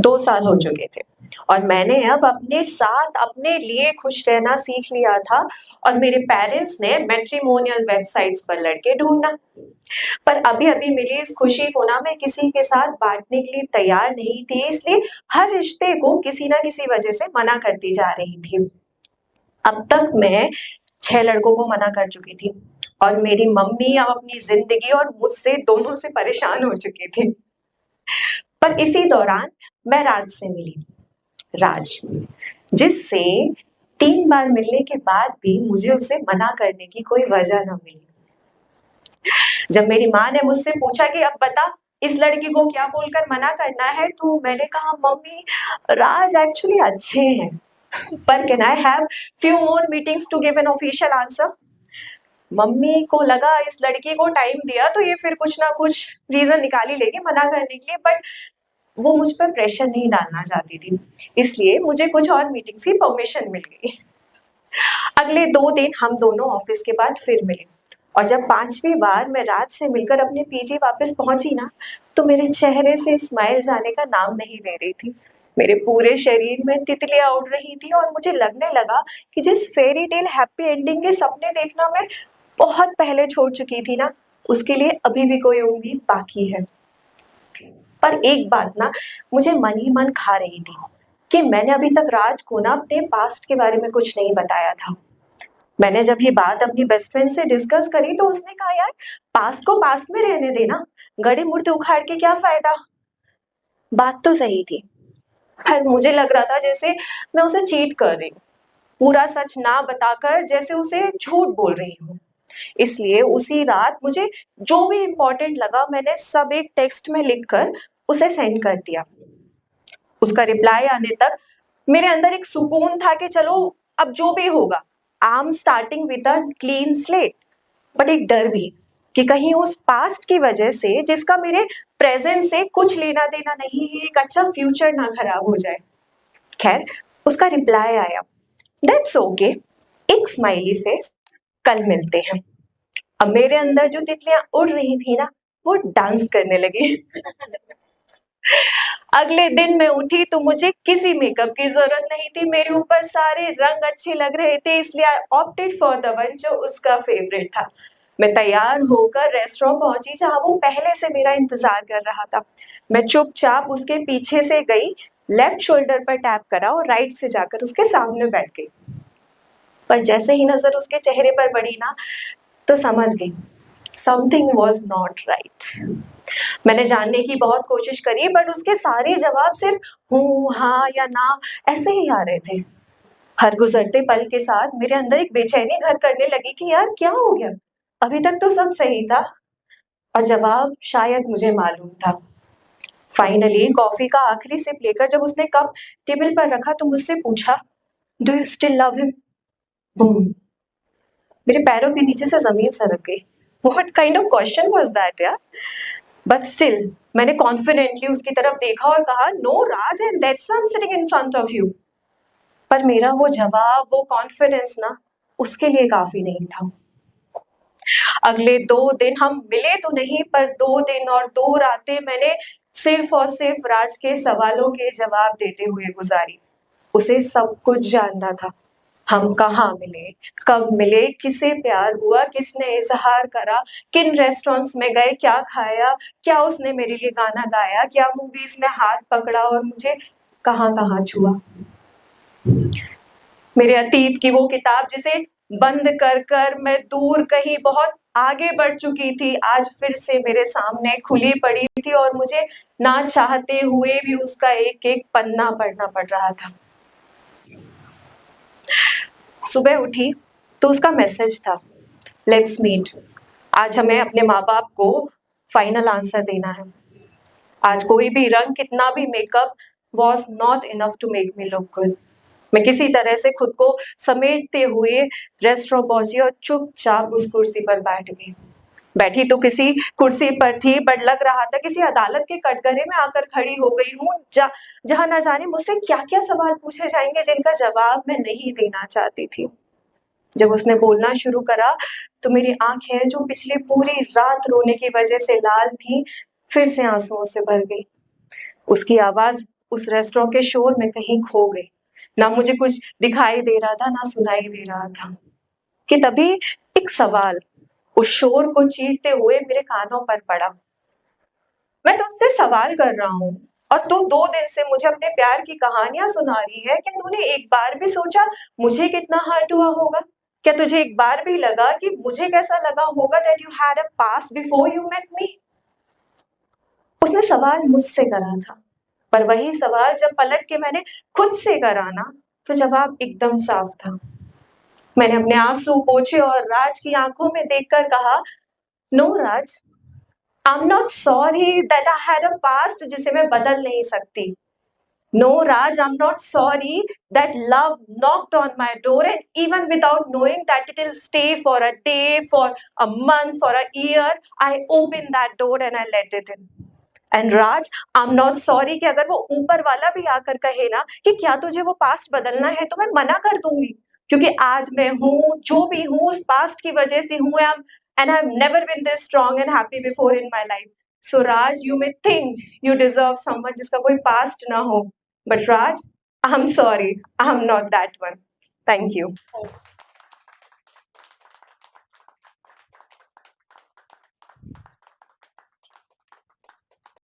2 साल हो चुके थे और मैंने अब अपने साथ अपने लिए खुश रहना सीख लिया था और मेरे पेरेंट्स ने मैट्रिमोनियल वेबसाइट्स पर लड़के ढूँढना। पर अभी-अभी मिली इस खुशी को ना मैं किसी के साथ बाँटने के लिए तैयार नहीं थी, इसलिए हर रिश्ते को किसी न किसी वजह से मना करती जा रही थी। अब तक मैं 6 लड़कों को मना कर चुकी थी और मेरी मम्मी अब अपनी ज़िंदगी और मुझसे दोनों से परेशान हो चुकी थी। पर इसी दौरान मैं राज से मिली। राज, जिससे 3 बार मिलने के बाद भी मुझे उसे मना करने की कोई वजह ना मिली। जब मेरी माँ ने मुझसे पूछा कि अब बता इस लड़की को क्या बोलकर मना करना है, तो मैंने कहा मम्मी राज एक्चुअली अच्छे हैं, पर can I have few more meetings to give an official answer. मम्मी को लगा इस लड़की को टाइम दिया तो ये फिर कुछ ना कुछ रीजन निकाल ही लेगी मना करने के लिए, बट वो मुझ पर प्रेशर नहीं डालना चाहती थी, इसलिए मुझे कुछ और मीटिंग्स की परमिशन मिल गई। अगले 2 दिन हम दोनों ऑफिस के बाद फिर मिले और जब 5वीं बार मैं राज से मिलकर अपने पीजी वापस पहुंची ना, तो मेरे चेहरे से स्माइल जाने का नाम नहीं ले रही थी। मेरे पूरे शरीर में तितलियां उड़ रही थी और मुझे लगने लगा कि जिस फेरी टेल हैप्पी एंडिंग के सपने देखना मैं बहुत पहले छोड़ चुकी थी ना, उसके लिए अभी भी कोई उम्मीद बाकी है। पर एक बात ना मुझे मन ही मन खा रही थी कि मैंने अभी तक राज को ना अपने पास्ट के बारे में कुछ नहीं बताया था। मैंने जब ये बात अपनी बेस्ट फ्रेंड से डिस्कस करी तो उसने कहा यार पास्ट को पास्ट में रहने देना, गड़े मुर्दे उखाड़ के क्या फायदा। बात तो सही थी, पर मुझे लग रहा था जैसे मैं उसे चीट कर रही हूँ, पूरा सच ना बताकर जैसे उसे झूठ बोल रही हूँ। इसलिए उसी रात मुझे जो भी इम्पोर्टेंट लगा मैंने सब एक टेक्स्ट में लिखकर उसे सेंड कर दिया। उसका रिप्लाई आने तक मेरे अंदर एक सुकून था कि चलो अब जो भी होगा I am starting with a clean slate, but एक डर भी कि कहीं उस पास्ट की वजह से जिसका मेरे प्रेजेंट से कुछ लेना देना नहीं है, एक अच्छा फ्यूचर ना खराब हो जाए। खैर उसका रिप्लाई आया, दैट्स ओके, एक स्माइली फेस, कल मिलते हैं। अब मेरे अंदर जो तितलियां उड़ रही थी ना वो डांस करने लगी। अगले दिन मैं उठी तो मुझे किसी मेकअप की जरूरत नहीं थी, मेरे ऊपर सारे रंग अच्छे लग रहे थे, इसलिए I opted for the one जो उसका फेवरेट था। मैं तैयार होकर रेस्टोरेंट पहुंची जहां वो पहले से मेरा इंतजार कर रहा था। मैं चुपचाप उसके पीछे से गई, लेफ्ट शोल्डर पर टैप करा और राइट से जाकर उसके सामने बैठ गई। पर जैसे ही नजर उसके चेहरे पर पड़ी ना तो समझ गई समथिंग वॉज नॉट राइट। मैंने जानने की बहुत कोशिश करी बट उसके सारे जवाब सिर्फ हूँ हाँ या ना ऐसे ही आ रहे थे। हर गुजरते पल के साथ मेरे अंदर एक बेचैनी घर करने लगी कि यार क्या हो गया, अभी तक तो सब सही था। और जवाब शायद मुझे मालूम था। फाइनली कॉफी का आखिरी सिप लेकर जब उसने कप टेबल पर रखा तो मुझसे पूछा, do you still love him? Boom, मेरे पैरों के नीचे से जमीन सरक गई। What kind of question was that यार? बट स्टिल मैंने कॉन्फिडेंटली उसकी तरफ देखा और कहा, no Raj, and that's why I am sitting in front of you. पर मेरा वो जवाब, वो कॉन्फिडेंस ना उसके लिए काफी नहीं था। अगले 2 दिन हम मिले तो नहीं, पर 2 दिन और 2 रातें मैंने सिर्फ और सिर्फ राज के सवालों के जवाब देते हुए गुजारी। उसे सब कुछ जानना था, हम कहाँ मिले, कब मिले, किसे प्यार हुआ, किसने इजहार करा, किन रेस्टोरेंट्स में गए, क्या खाया, क्या उसने मेरे लिए गाना गाया, क्या मूवीज में हाथ पकड़ा और मुझे कहाँ कहाँ छुआ। मेरे अतीत की वो किताब जिसे बंद कर कर मैं दूर कहीं बहुत आगे बढ़ चुकी थी, आज फिर से मेरे सामने खुली पड़ी थी और मुझे ना चाहते हुए भी उसका एक एक पन्ना पढ़ना पड़ रहा था। सुबह उठी तो उसका मैसेज था, लेट्स मीट, आज हमें अपने माँ बाप को फाइनल आंसर देना है। आज कोई भी रंग, कितना भी makeup was not enough to make me look good. मैं किसी तरह से खुद को समेटते हुए रेस्टोरेंट पहुंची और चुपचाप उस कुर्सी पर बैठ गई। बैठी तो किसी कुर्सी पर थी, बट लग रहा था किसी अदालत के कटघरे में आकर खड़ी हो गई हूँ, जहां ना जाने मुझसे क्या क्या सवाल पूछे जाएंगे जिनका जवाब मैं नहीं देना चाहती थी। जब उसने बोलना शुरू करा तो मेरी आंखें, जो पिछली पूरी रात रोने की वजह से लाल थी, फिर से आंसुओं से भर गई। उसकी आवाज उस रेस्टोरेंट के शोर में कहीं खो गई। ना मुझे कुछ दिखाई दे रहा था, ना सुनाई दे रहा था कि तभी एक सवाल उस शोर को चीरते हुए मेरे कानों पर पड़ा। मैं तुझसे सवाल कर रहा हूँ और तू 2 दिन से मुझे अपने प्यार की कहानियाँ सुना रही है। क्या तूने एक बार भी सोचा मुझे कितना हर्ट हुआ होगा? क्या तुझे एक बार भी लगा कि मुझे कैसा लगा होगा that you had a past before you met me? उसने सवाल मुझसे करा था, पर वही सवाल जब पलट के मैंने खुद से करा ना, तो जवाब एकदम साफ था। मैंने अपने आंसू पोंछे और राज की आंखों में देखकर कहा, no Raj, I am not sorry that I had a past जिसे मैं बदल नहीं सकती। No, Raj, I'm not sorry that love knocked on my door, and even without knowing that it'll stay for a day, for a month, for a year, I opened that door and I let it in. And Raj, I'm not sorry कि अगर वो ऊपर वाला भी आकर कहे ना कि क्या तुझे वो पास्ट बदलना है, तो मैं मना कर दूंगी, क्योंकि आज मैं हूँ जो भी हूँ उस पास्ट की वजह से हूँ। And I've never been this strong and happy before in my life. So Raj, you may think you deserve someone जिसका कोई past ना हो, but Raj, I'm sorry, I'm not that one. Thank you.